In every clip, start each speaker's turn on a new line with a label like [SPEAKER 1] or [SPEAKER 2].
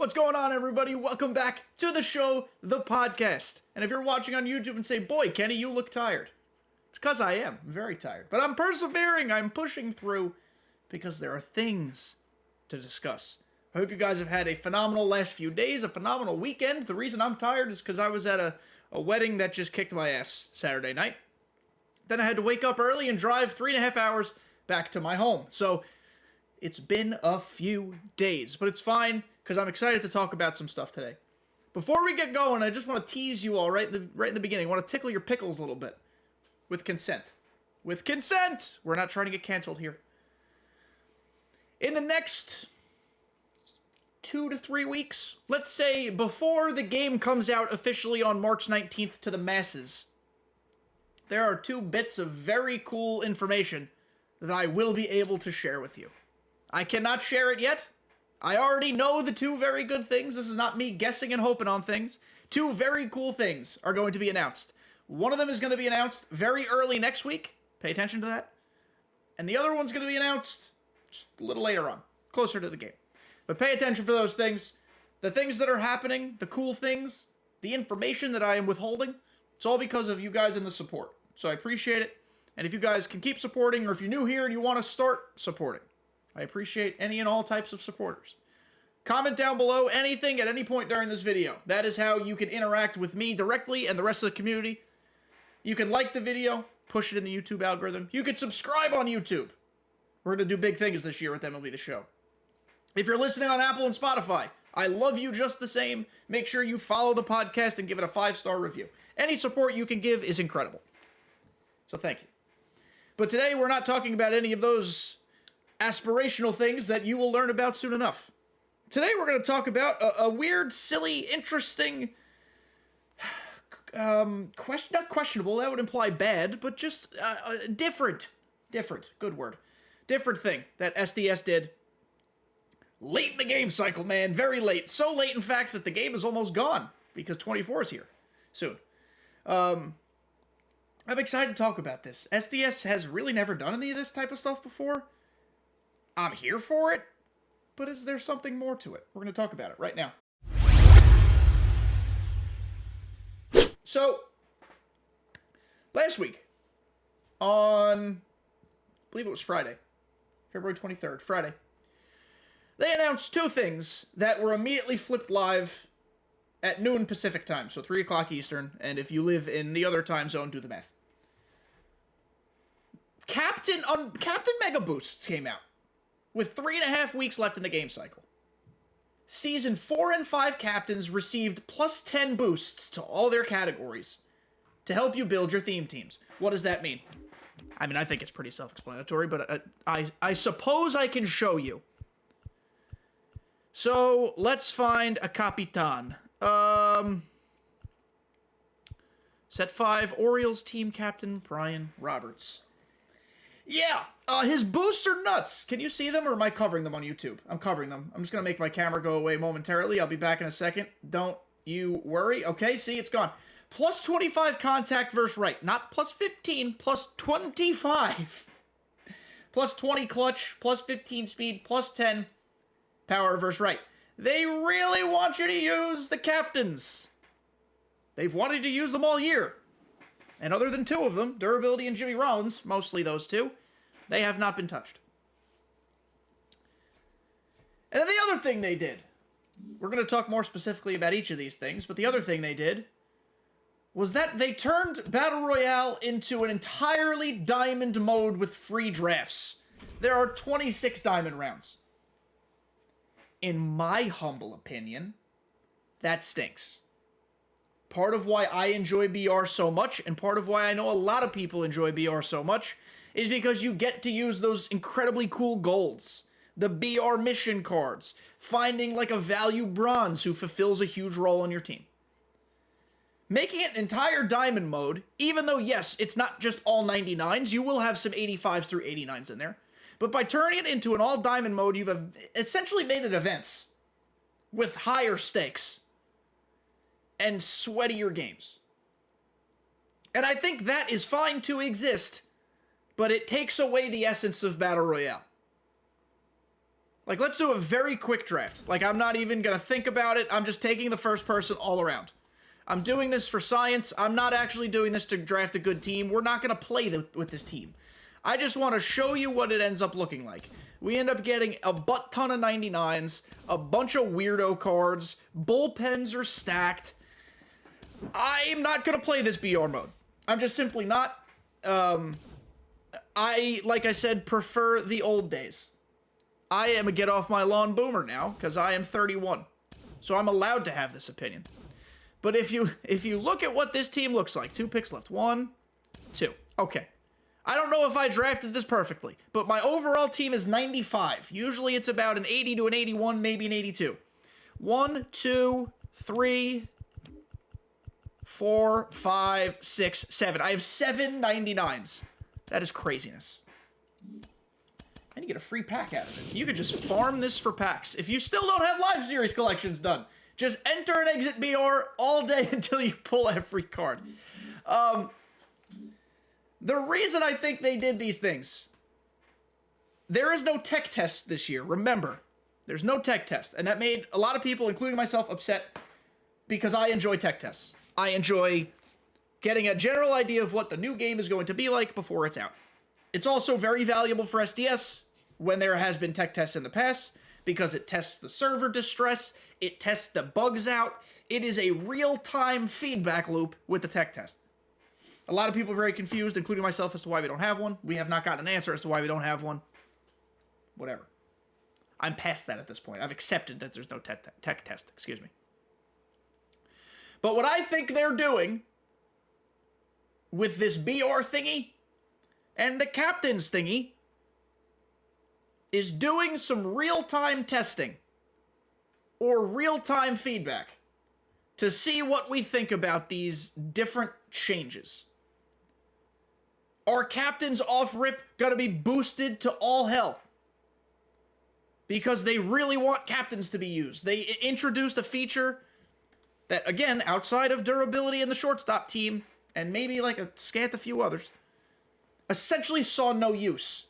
[SPEAKER 1] What's going on, everybody? Welcome back to the show, the podcast. And if you're watching on YouTube and say, boy, Kenny, you look tired. It's because I am. I'm very tired. But I'm persevering. I'm pushing through because there are things to discuss. I hope you guys have had a phenomenal last few days, a phenomenal weekend. The reason I'm tired is because I was at a wedding that just kicked my ass Saturday night. Then I had to wake up early and drive 3.5 hours back to my home. So it's been a few days, but it's fine because I'm excited to talk about some stuff today. Before we get going, I just want to tease you all right in the beginning. I want to tickle your pickles a little bit. With consent. With consent! We're not trying to get canceled here. In the next 2 to 3 weeks, let's say before the game comes out officially on March 19th to the masses, there are 2 bits of very cool information that I will be able to share with you. I cannot share it yet. I already know the 2 very good things. This is not me guessing and hoping on things. 2 very cool things are going to be announced. One of them is going to be announced very early next week. Pay attention to that. And the other one's going to be announced just a little later on, closer to the game. But pay attention for those things. The things that are happening, the cool things, the information that I am withholding, it's all because of you guys and the support. So I appreciate it. And if you guys can keep supporting, or if you're new here and you want to start supporting, I appreciate any and all types of supporters. Comment down below anything at any point during this video. That is how you can interact with me directly and the rest of the community. You can like the video, push it in the YouTube algorithm. You can subscribe on YouTube. We're going to do big things this year with MLB The Show. If you're listening on Apple and Spotify, I love you just the same. Make sure you follow the podcast and give it a 5-star review. Any support you can give is incredible. So thank you. But today we're not talking about any of those aspirational things that you will learn about soon enough. Today we're going to talk about a weird, silly, interesting, not questionable, that would imply bad, but just different, good word, different thing that SDS did late in the game cycle, man, very late. So late, in fact, that the game is almost gone because 24 is here soon. I'm excited to talk about this. SDS has really never done any of this type of stuff before. I'm here for it, but is there something more to it? We're going to talk about it right now. So, last week, on, I believe it was Friday, February 23rd, Friday, they announced 2 things that were immediately flipped live at noon Pacific time, so 3 o'clock Eastern, and if you live in the other time zone, do the math. Captain Mega Boosts came out with 3.5 weeks left in the game cycle. Season 4 and 5 captains received plus 10 boosts to all their categories to help you build your theme teams. What does that mean? I mean, I think it's pretty self-explanatory, but I suppose I can show you. So, let's find a Capitan. Set 5, Orioles team captain Brian Roberts. Yeah, his boosts are nuts. Can you see them, or am I covering them on YouTube? I'm covering them. I'm just going to make my camera go away momentarily. I'll be back in a second. Don't you worry. Okay, see, it's gone. Plus 25 contact versus right. Not plus 15, plus 25. Plus 20 clutch, plus 15 speed, plus 10 power versus right. They really want you to use the captains. They've wanted to use them all year. And other than 2 of them, Durability and Jimmy Rollins, mostly those 2, they have not been touched. And then the other thing they did, we're going to talk more specifically about each of these things, but the other thing they did was that they turned Battle Royale into an entirely diamond mode with free drafts. There are 26 diamond rounds. In my humble opinion, that stinks. Part of why I enjoy BR so much, and part of why I know a lot of people enjoy BR so much, is because you get to use those incredibly cool golds. The BR mission cards. Finding like a value bronze who fulfills a huge role on your team. Making it entire diamond mode, even though yes, it's not just all 99s, you will have some 85s through 89s in there. But by turning it into an all diamond mode, you've essentially made it events. With higher stakes. And sweatier games. And I think that is fine to exist, but it takes away the essence of Battle Royale. Like, let's do a very quick draft. Like, I'm not even going to think about it. I'm just taking the first person all around. I'm doing this for science. I'm not actually doing this to draft a good team. We're not going to play with this team. I just want to show you what it ends up looking like. We end up getting a butt ton of 99s, a bunch of weirdo cards, bullpens are stacked. I'm not going to play this BR mode. I'm just simply not. Like I said, prefer the old days. I am a get off my lawn boomer now, because I am 31. So I'm allowed to have this opinion. But if you look at what this team looks like, 2 picks left, 1, 2. Okay. I don't know if I drafted this perfectly, but my overall team is 95. Usually it's about an 80 to an 81, maybe an 82. 1, 2, 3, 4, 5, 6, 7. I have 7 99s. That is craziness. And you get a free pack out of it. You could just farm this for packs. If you still don't have Live Series collections done, just enter and exit BR all day until you pull every card. The reason I think they did these things, there is no tech test this year. Remember, there's no tech test. And that made a lot of people, including myself, upset because I enjoy tech tests. I enjoy getting a general idea of what the new game is going to be like before it's out. It's also very valuable for SDS when there has been tech tests in the past because it tests the server distress, it tests the bugs out. It is a real-time feedback loop with the tech test. A lot of people are very confused, including myself, as to why we don't have one. We have not gotten an answer as to why we don't have one. Whatever. I'm past that at this point. I've accepted that there's no tech test. Excuse me. But what I think they're doing with this BR thingy and the captain's thingy is doing some real-time testing or real-time feedback to see what we think about these different changes. Are captains off-rip gonna be boosted to all hell? Because they really want captains to be used. They introduced a feature that, again, outside of durability in the shortstop team, and maybe like a few others, essentially saw no use.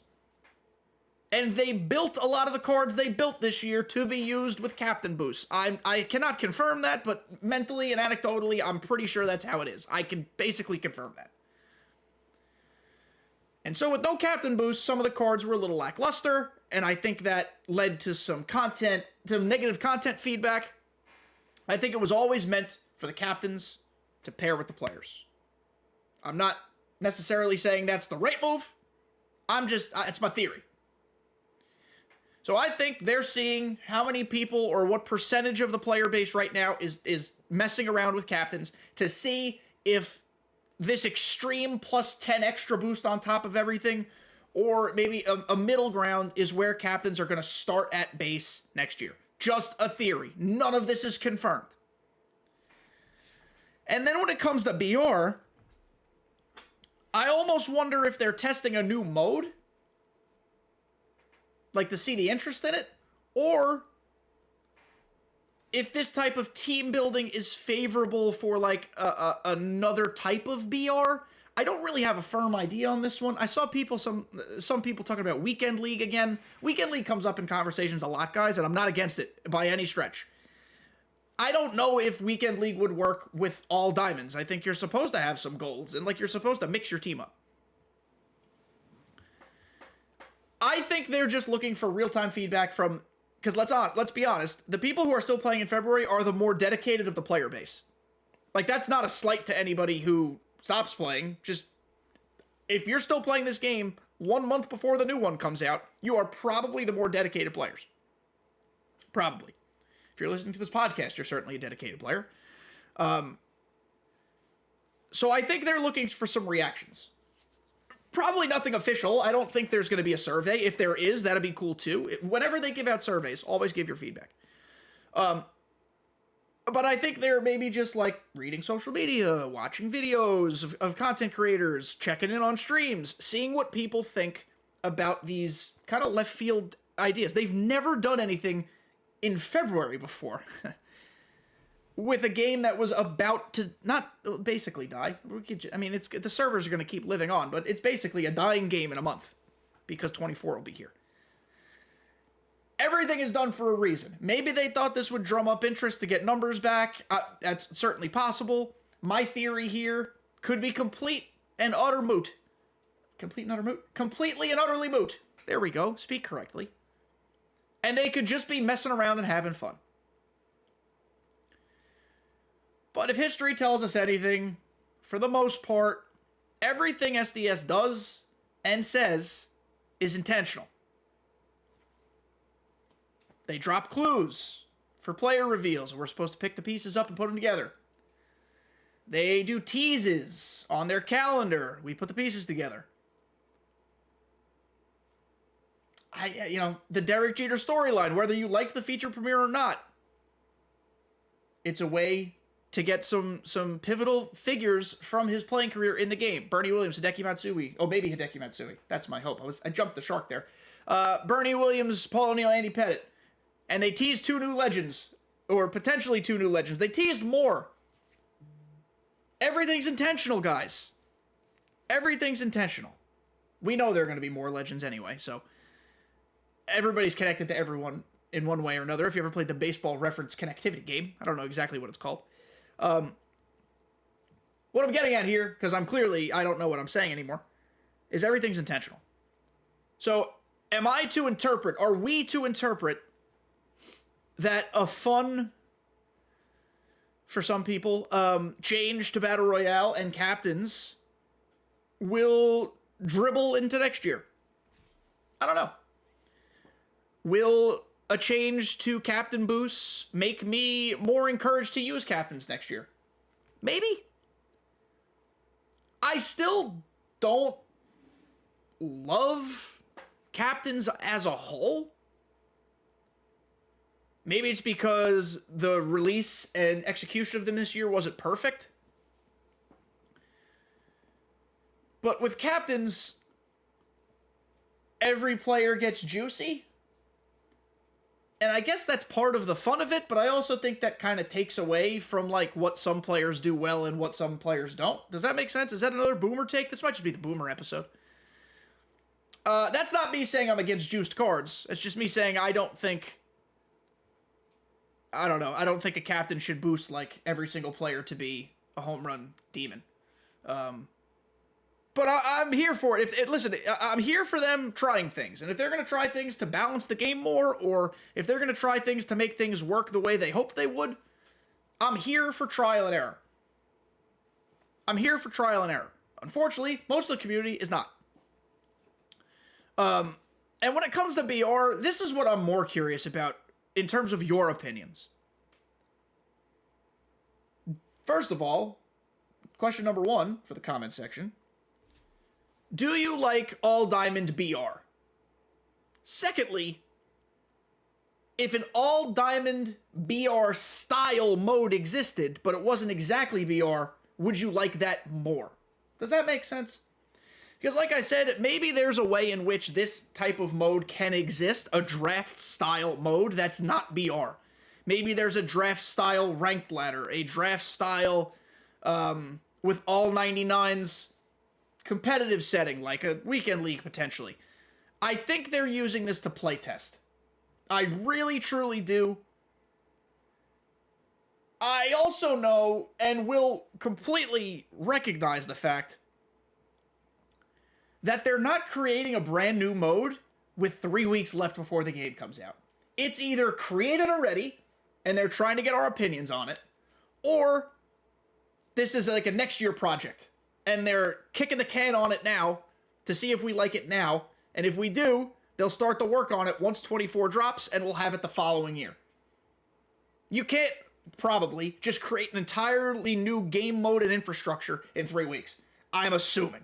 [SPEAKER 1] And they built a lot of the cards they built this year to be used with captain boosts. I cannot confirm that, but mentally and anecdotally, I'm pretty sure that's how it is. I can basically confirm that. And so with no captain boost, some of the cards were a little lackluster, and I think that led to some negative content feedback. I think it was always meant for the captains to pair with the players. I'm not necessarily saying that's the right move. It's my theory. So I think they're seeing how many people or what percentage of the player base right now is messing around with captains to see if this extreme plus 10 extra boost on top of everything, or maybe a middle ground is where captains are going to start at base next year. Just a theory. None of this is confirmed. And then when it comes to BR, I almost wonder if they're testing a new mode, like to see the interest in it, or if this type of team building is favorable for like another type of BR. I don't really have a firm idea on this one. I saw some people talking about Weekend League again. Weekend League comes up in conversations a lot, guys, and I'm not against it by any stretch. I don't know if Weekend League would work with all diamonds. I think you're supposed to have some golds, and like you're supposed to mix your team up. I think they're just looking for real-time feedback from, because let's be honest, the people who are still playing in February are the more dedicated of the player base. Like, that's not a slight to anybody who stops playing. Just, if you're still playing this game 1 month before the new one comes out, you are probably the more dedicated players. Probably. If you're listening to this podcast, you're certainly a dedicated player. So I think they're looking for some reactions. Probably nothing official. I don't think there's going to be a survey. If there is, that'd be cool too. Whenever they give out surveys, always give your feedback. But I think they're maybe just like reading social media, watching videos of content creators, checking in on streams, seeing what people think about these kind of left field ideas. They've never done anything in February before with a game that was about to not basically die. I mean, the servers are going to keep living on, but it's basically a dying game in a month because 24 will be here. Everything is done for a reason. Maybe they thought this would drum up interest to get numbers back. That's certainly possible. My theory here could be complete and utter moot. Complete and utter moot? Completely and utterly moot. There we go. Speak correctly. And they could just be messing around and having fun. But if history tells us anything, for the most part, everything SDS does and says is intentional. They drop clues for player reveals. We're supposed to pick the pieces up and put them together. They do teases on their calendar. We put the pieces together. The Derek Jeter storyline, whether you like the feature premiere or not, it's a way to get some pivotal figures from his playing career in the game. Bernie Williams, Hideki Matsui. Oh, maybe Hideki Matsui. That's my hope. I jumped the shark there. Bernie Williams, Paul O'Neill, Andy Pettitte. And they teased 2 new legends, or potentially 2 new legends. They teased more. Everything's intentional, guys. Everything's intentional. We know there are going to be more legends anyway, so everybody's connected to everyone in one way or another. If you ever played the baseball reference connectivity game, I don't know exactly what it's called. What I'm getting at here, because I don't know what I'm saying anymore, is everything's intentional. So, are we to interpret that a fun, for some people, change to Battle Royale and captains will dribble into next year? I don't know. Will a change to captain boosts make me more encouraged to use captains next year? Maybe. I still don't love captains as a whole. Maybe it's because the release and execution of them this year wasn't perfect. But with captains, every player gets juicy. And I guess that's part of the fun of it, but I also think that kind of takes away from, what some players do well and what some players don't. Does that make sense? Is that another boomer take? This might just be the boomer episode. That's not me saying I'm against juiced cards. It's just me saying I don't think a captain should boost, every single player to be a home run demon. But I'm here for it. Listen, I'm here for them trying things. And if they're going to try things to balance the game more, or if they're going to try things to make things work the way they hope they would, I'm here for trial and error. Unfortunately, most of the community is not. And when it comes to BR, this is what I'm more curious about in terms of your opinions. First of all, question number 1 for the comment section. Do you like all diamond BR? Secondly, if an all diamond BR style mode existed, but it wasn't exactly BR, would you like that more? Does that make sense? Because like I said, maybe there's a way in which this type of mode can exist, a draft style mode that's not BR. Maybe there's a draft style ranked ladder, a draft style with all 99s competitive setting, like a weekend league potentially. I think they're using this to playtest. I really, truly do. I also know and will completely recognize the fact that they're not creating a brand new mode with 3 weeks left before the game comes out. It's either created already, and they're trying to get our opinions on it, or this is like a next year project, and they're kicking the can on it now to see if we like it now, and if we do, they'll start to work on it once 24 drops, and we'll have it the following year. You can't probably just create an entirely new game mode and infrastructure in 3 weeks. I'm assuming.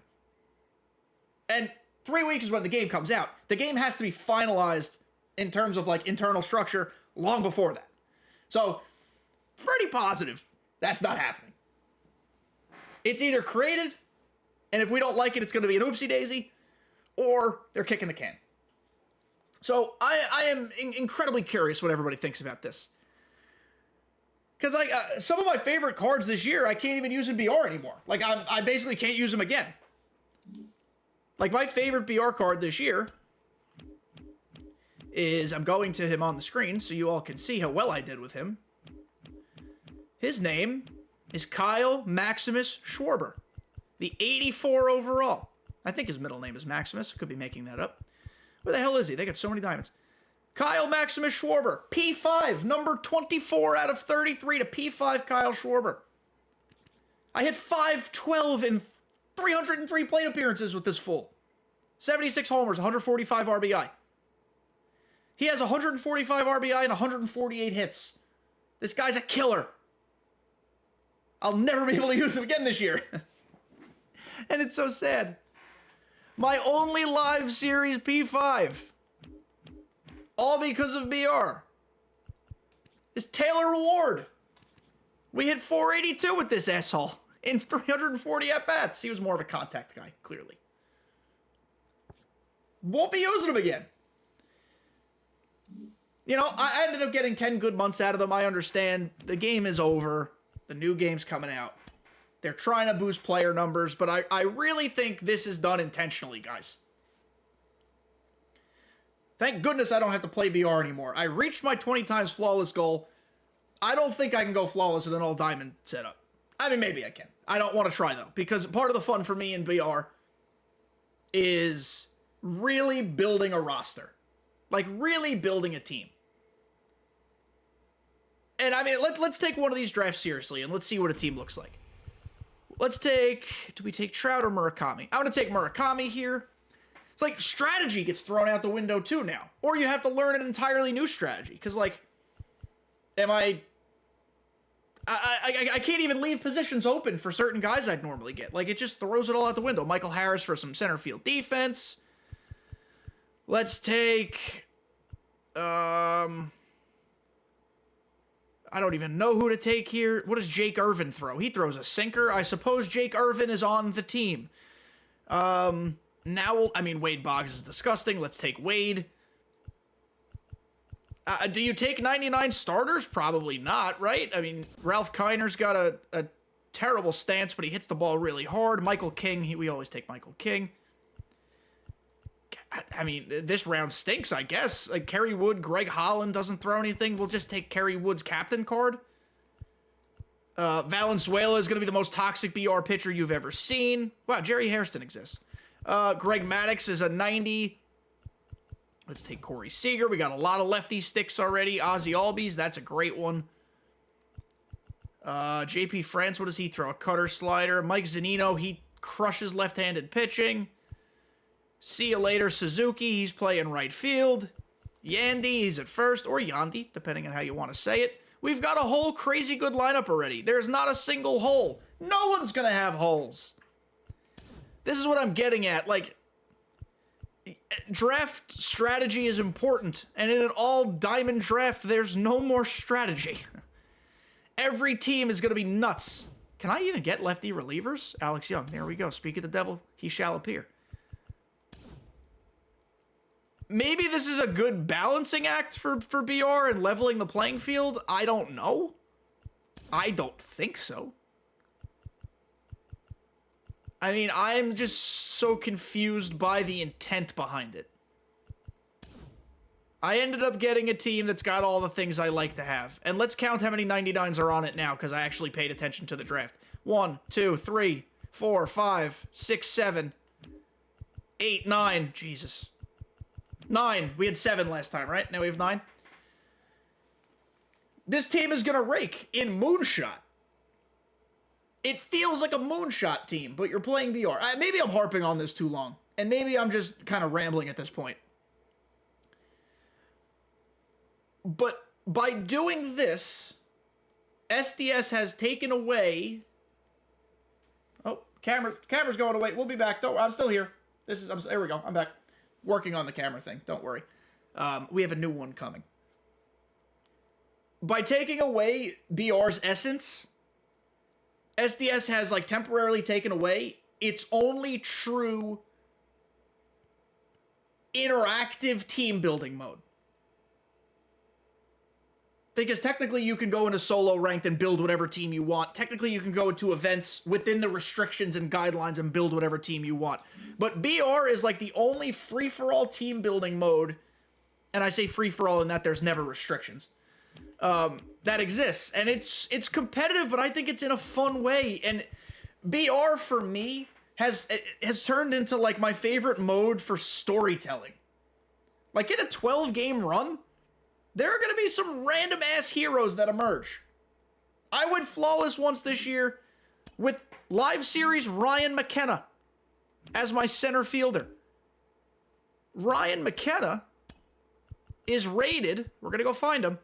[SPEAKER 1] And 3 weeks is when the game comes out. The game has to be finalized in terms of internal structure long before that. So, pretty positive that's not happening. It's either created, and if we don't like it, it's going to be an oopsie daisy, or they're kicking the can. So I am incredibly curious what everybody thinks about this. Because some of my favorite cards this year, I can't even use in BR anymore. I basically can't use them again. My favorite BR card this year is, I'm going to him on the screen so you all can see how well I did with him. His name is Kyle Maximus Schwarber, the 84 overall. I think his middle name is Maximus. I could be making that up. Where the hell is he? They got so many diamonds. Kyle Maximus Schwarber, P5, number 24 out of 33 to P5 Kyle Schwarber. I hit 512 in 303 plate appearances with this fool. 76 homers, 145 RBI. He has 145 RBI and 148 hits. This guy's a killer. I'll never be able to use him again this year. And it's so sad. My only live series P5, all because of BR, is Taylor Ward. We hit 482 with this asshole in 340 at-bats. He was more of a contact guy, clearly. Won't be using him again. You know, I ended up getting 10 good months out of them. I understand the game is over. The new game's coming out. They're trying to boost player numbers, but I really think this is done intentionally, guys. Thank goodness I don't have to play BR anymore. I reached my 20 times flawless goal. I don't think I can go flawless in an all-diamond setup. I mean, maybe I can. I don't want to try, though, because part of the fun for me in BR is really building a roster. Like, really building a team. And, I mean, let's take one of these drafts seriously, and let's see what a team looks like. Let's take... Do we take Trout or Murakami? I'm going to take Murakami here. It's like strategy gets thrown out the window, too, now. Or you have to learn an entirely new strategy. Because, like, I can't even leave positions open for certain guys I'd normally get. Like, it just throws it all out the window. Michael Harris for some center field defense. Let's take... I don't even know who to take here. What does Jake Irvin throw? He throws a sinker. I suppose Jake Irvin is on the team. Wade Boggs is disgusting. Let's take Wade. Do you take 99 starters? Probably not, right? I mean, Ralph Kiner's got a terrible stance, but he hits the ball really hard. Michael King, we always take Michael King. I mean, this round stinks, I guess. Like, Kerry Wood, Greg Holland doesn't throw anything. We'll just take Kerry Wood's captain card. Valenzuela is going to be the most toxic BR pitcher you've ever seen. Wow, Jerry Hairston exists. Greg Maddux is a 90. Let's take Corey Seager. We got a lot of lefty sticks already. Ozzy Albies, that's a great one. JP France, what does he throw? A cutter slider. Mike Zunino, he crushes left-handed pitching. See you later, Suzuki. He's playing right field. Yandy, he's at first, or Yandy, depending on how you want to say it. We've got a whole crazy good lineup already. There's not a single hole. No one's going to have holes. This is what I'm getting at. Like, draft strategy is important, and in an all-diamond draft, there's no more strategy. Every team is going to be nuts. Can I even get lefty relievers? Alex Young, there we go. Speak of the devil, he shall appear. Maybe this is a good balancing act for BR and leveling the playing field. I don't know. I don't think so. I mean, I'm just so confused by the intent behind it. I ended up getting a team that's got all the things I like to have. And let's count how many 99s are on it now, because I actually paid attention to the draft. 1, 2, 3, 4, 5, 6, 7, 8, 9. Jesus. 9. We had 7 last time, right? Now we have 9. This team is going to rake in Moonshot. It feels like a Moonshot team, but you're playing BR. Maybe I'm harping on this too long, and maybe I'm just kind of rambling at this point. But by doing this, SDS has taken away... Oh, camera's going away. We'll be back. I'm still here. There we go. I'm back. Working on the camera thing. Don't worry. We have a new one coming. By taking away BR's essence, SDS has, like, temporarily taken away its only true interactive team building mode. Because technically you can go into solo ranked and build whatever team you want. Technically you can go into events within the restrictions and guidelines and build whatever team you want. But BR is like the only free-for-all team building mode and I say free-for-all in that there's never restrictions, that exists. And it's competitive, but I think it's in a fun way. And BR, for me, has turned into, like, my favorite mode for storytelling. Like, in a 12-game run, there are going to be some random-ass heroes that emerge. I went flawless once this year with live series Ryan McKenna as my center fielder. Ryan McKenna is rated, we're going to go find him,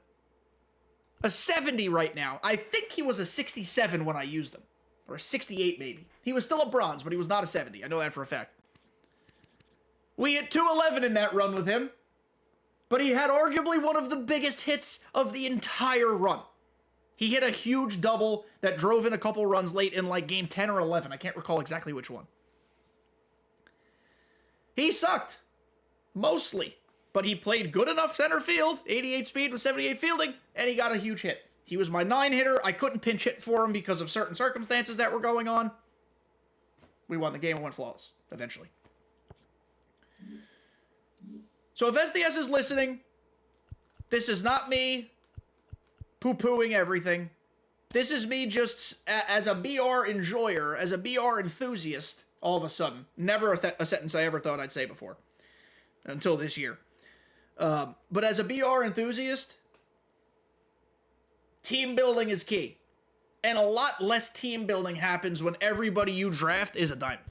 [SPEAKER 1] a 70 right now. I think he was a 67 when I used him. Or a 68 maybe. He was still a bronze, but he was not a 70. I know that for a fact. We hit 211 in that run with him. But he had arguably one of the biggest hits of the entire run. He hit a huge double that drove in a couple runs late in like game 10 or 11. I can't recall exactly which one. He sucked. Mostly. But he played good enough center field, 88 speed with 78 fielding, and he got a huge hit. He was my 9-hitter. I couldn't pinch hit for him because of certain circumstances that were going on. We won the game and went flawless, eventually. So if SDS is listening, this is not me poo-pooing everything. This is me just, as a BR enjoyer, as a BR enthusiast, all of a sudden. Never a sentence I ever thought I'd say before. Until this year. But as a BR enthusiast, team building is key. And a lot less team building happens when everybody you draft is a diamond.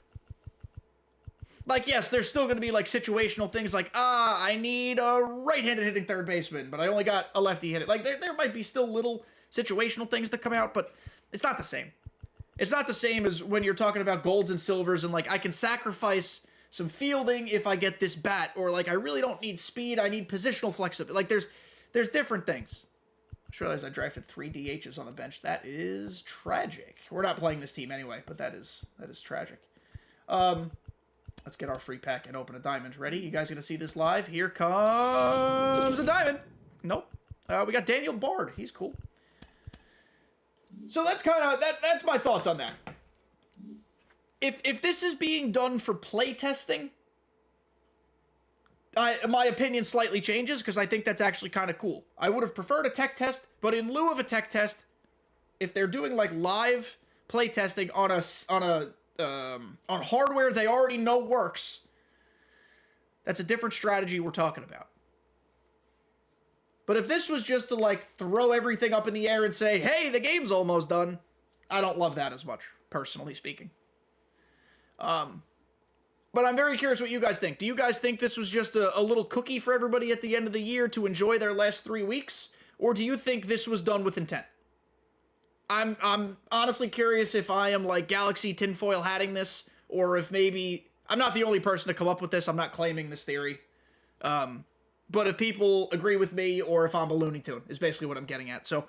[SPEAKER 1] Like, yes, there's still going to be, like, situational things like, I need a right-handed hitting third baseman, but I only got a lefty hitting. Like, there might be still little situational things that come out, but it's not the same. It's not the same as when you're talking about golds and silvers and, like, I can sacrifice some fielding if I get this bat, or, like, I really don't need speed, I need positional flexibility. Like, there's different things. I just realized I drafted 3 DHs on the bench. That is tragic. We're not playing this team anyway, but that is tragic. Let's get our free pack and open a diamond. Ready? You guys gonna see this live? Here comes a diamond. Nope. We got Daniel Bard. He's cool. So that's kind of that's my thoughts on that. If this is being done for play testing, my opinion slightly changes because I think that's actually kind of cool. I would have preferred a tech test, but in lieu of a tech test, if they're doing like live play testing on hardware they already know works, that's a different strategy we're talking about. But if this was just to like throw everything up in the air and say, hey, the game's almost done, I don't love that as much, personally speaking. But I'm very curious what you guys think. Do you guys think this was just a little cookie for everybody at the end of the year to enjoy their last 3 weeks? Or do you think this was done with intent? I'm honestly curious if I am like Galaxy tinfoil hatting this, or if maybe I'm not the only person to come up with this. I'm not claiming this theory. But if people agree with me, or if I'm a Looney Tune, is basically what I'm getting at. So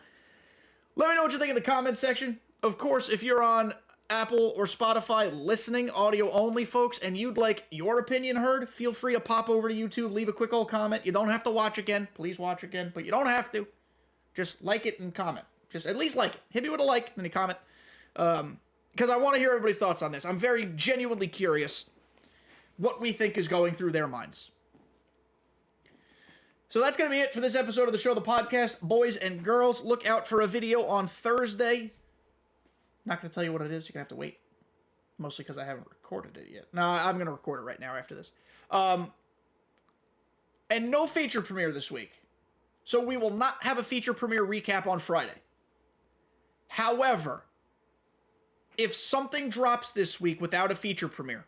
[SPEAKER 1] let me know what you think in the comments section. Of course, if you're on Apple or Spotify listening, audio only, folks, and you'd like your opinion heard, feel free to pop over to YouTube, leave a quick old comment. You don't have to watch again. Please watch again, but you don't have to. Just like it and comment. Just at least like it. Hit me with a like and a comment. Because I want to hear everybody's thoughts on this. I'm very genuinely curious what we think is going through their minds. So that's going to be it for this episode of the show, the podcast. Boys and girls, look out for a video on Thursday. Not going to tell you what it is. You're going to have to wait. Mostly because I haven't recorded it yet. No, I'm going to record it right now after this. And no feature premiere this week. So we will not have a feature premiere recap on Friday. However, if something drops this week without a feature premiere,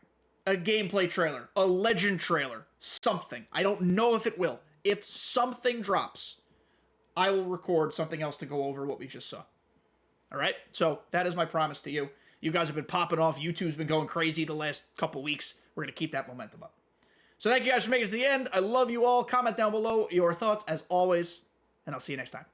[SPEAKER 1] a gameplay trailer, a legend trailer, something, I don't know if it will. If something drops, I will record something else to go over what we just saw. All right? So that is my promise to you. You guys have been popping off. YouTube's been going crazy the last couple weeks. We're going to keep that momentum up. So thank you guys for making it to the end. I love you all. Comment down below your thoughts as always, and I'll see you next time.